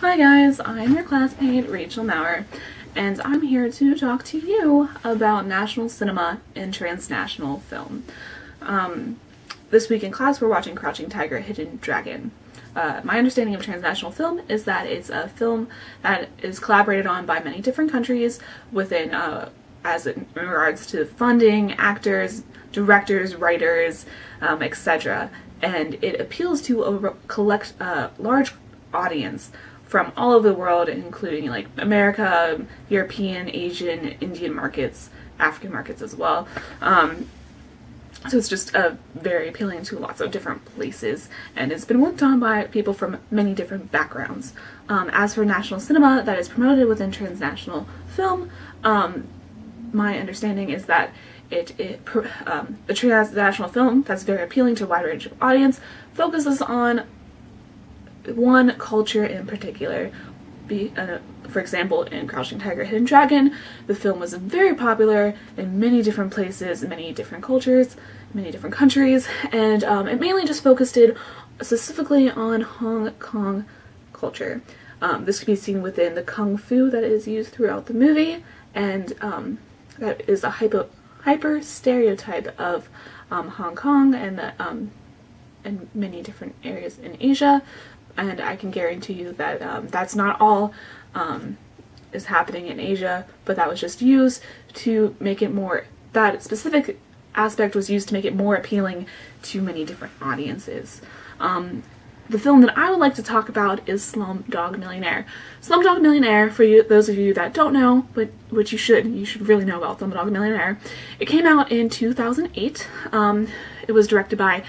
Hi guys, I'm your classmate Rachel Maurer, and I'm here to talk to you about national cinema and transnational film. This week in class we're watching Crouching Tiger, Hidden Dragon. My understanding of transnational film is that it's a film that is collaborated on by many different countries within, as in regards to funding, actors, directors, writers, etc. And it appeals to a large audience from all over the world, including like America, European, Asian, Indian markets, African markets as well. So it's just very appealing to lots of different places, and it's been worked on by people from many different backgrounds. As for national cinema that is promoted within transnational film, my understanding is that the transnational film that's very appealing to a wide range of audience focuses on one culture in particular. For example, in Crouching Tiger, Hidden Dragon, the film was very popular in many different places, many different cultures, many different countries, and it mainly just focused specifically on Hong Kong culture. This can be seen within the kung fu that is used throughout the movie, and that is a hyper stereotype of Hong Kong and many different areas in Asia. And I can guarantee you that that's not all is happening in Asia, but that was just used to make it more, that specific aspect was used to make it more appealing to many different audiences. The film that I would like to talk about is Slumdog Millionaire. Slumdog Millionaire, for you, those of you that don't know, but which you should really know about Slumdog Millionaire. It came out in 2008. It was directed by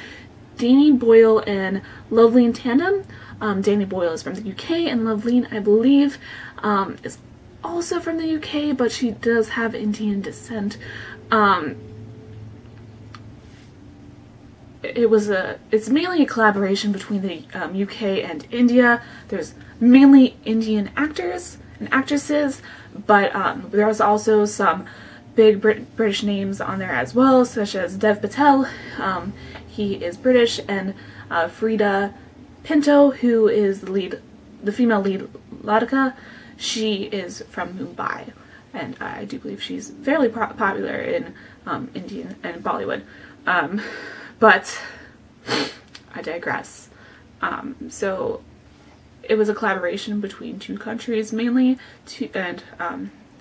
Danny Boyle and Loveleen Tandem. Danny Boyle is from the UK, and Loveleen, I believe, is also from the UK, but she does have Indian descent. It's mainly a collaboration between the UK and India. There's mainly Indian actors and actresses, but there's also some big British names on there as well, such as Dev Patel, he is British, and Frida Pinto, who is the female lead Ladika, she is from Mumbai, and I do believe she's fairly popular in Indian and Bollywood. But I digress. So it was a collaboration between two countries mainly, and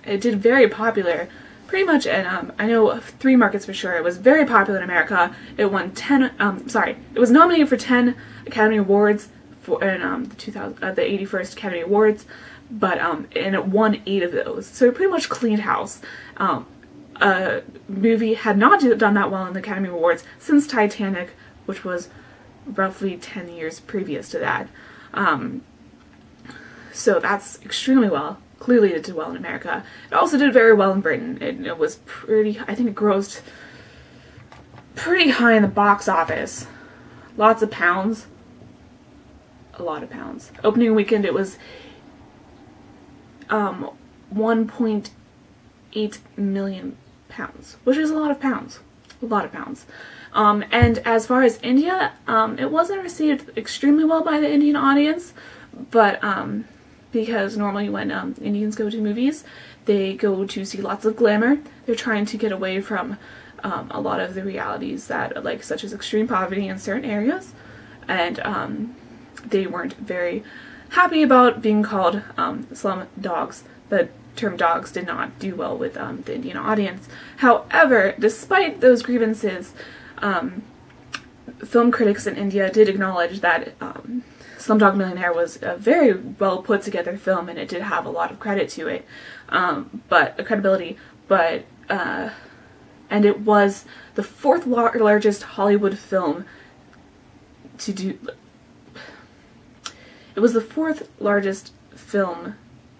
it did very popular pretty much in, I know 3 markets for sure. It was very popular in America. It won it was nominated for 10 Academy Awards in the 81st Academy Awards, but and it won 8 of those. So it pretty much cleaned house. A movie had not done that well in the Academy Awards since Titanic, which was roughly 10 years previous to that. So that's extremely well. Clearly it did well in America. It also did very well in Britain. It was I think it grossed pretty high in the box office. Lots of pounds. A lot of pounds. Opening weekend it was 1.8 million pounds, which is a lot of pounds. A lot of pounds. And as far as India, it wasn't received extremely well by the Indian audience, but because normally when Indians go to movies, they go to see lots of glamour. They're trying to get away from a lot of the realities that, like, such as extreme poverty in certain areas, and they weren't very happy about being called slum dogs. The term dogs did not do well with the Indian audience. However, despite those grievances, film critics in India did acknowledge that Slumdog Millionaire was a very well put together film, and it did have a lot of credit to it, credibility, and it was the 4th largest Hollywood film to do. It was the 4th largest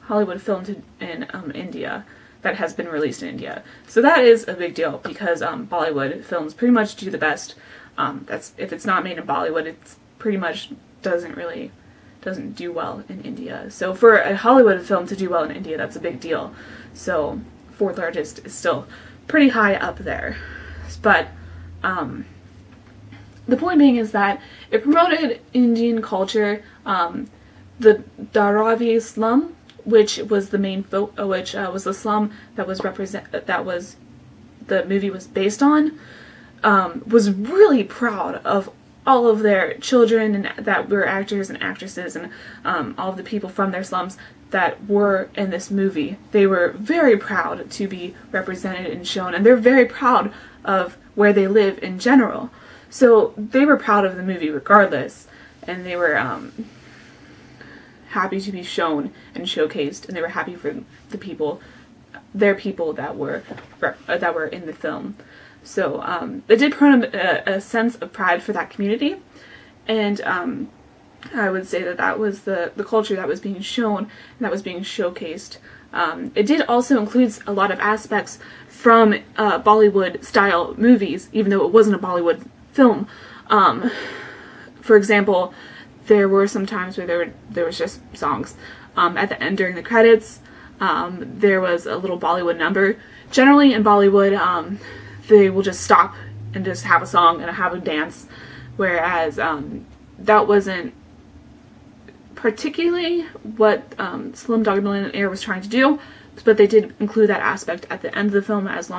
Hollywood film in India that has been released in India. So that is a big deal, because Bollywood films pretty much do the best. If it's not made in Bollywood, it's pretty much doesn't do well in India. So for a Hollywood film to do well in India, that's a big deal. So 4th largest is still pretty high up there. But the point being is that it promoted Indian culture the Dharavi slum, which was the main was the slum that was the movie was based on, was really proud of all of their children and that were actors and actresses and all of the people from their slums that were in this movie. They were very proud to be represented and shown, and they're very proud of where they live in general. So they were proud of the movie regardless, and they were happy to be shown and showcased, and they were happy for the people, their people that were in the film. So it did promote a sense of pride for that community, and I would say that that was the culture that was being shown and that was being showcased. It did also include a lot of aspects from Bollywood style movies, even though it wasn't a Bollywood film. For example, there were some times where there was just songs. At the end during the credits, there was a little Bollywood number. Generally in Bollywood, they will just stop and just have a song and have a dance, whereas that wasn't particularly what Slumdog Millionaire was trying to do, but they did include that aspect at the end of the film as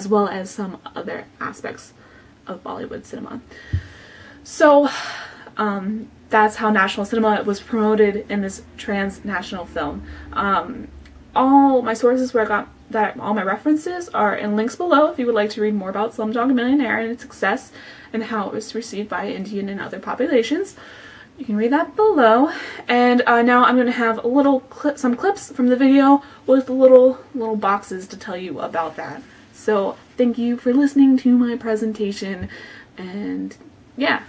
well as some other aspects of Bollywood cinema. So that's how national cinema was promoted in this transnational film. All my sources where I got that, all my references are in links below if you would like to read more about Slumdog Millionaire and its success and how it was received by Indian and other populations. You can read that below. And now I'm going to have some clips from the video with little boxes to tell you about that. So thank you for listening to my presentation, and yeah.